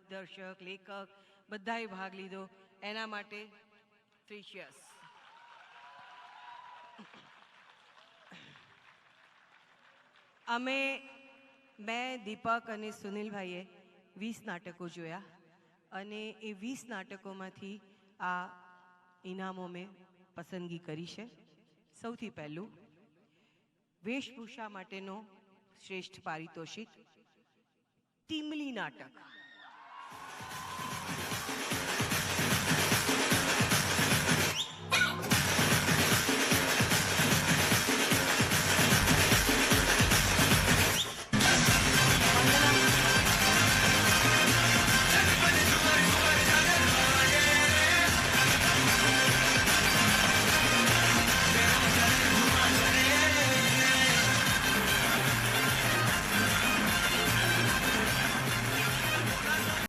દિગ્દર્શક, લેખક બધાએ ભાગ લીધો, એના માટે પ્રીશિયસ. મેં, દીપક અને સુનિલભાઈએ 20 નાટકો જોયા અને એ 20 નાટકોમાંથી આ ઇનામો મેં પસંદગી કરી છે. સૌથી પહેલું વેશભૂષા માટેનો શ્રેષ્ઠ પારિતોષિક ટીમલી નાટક.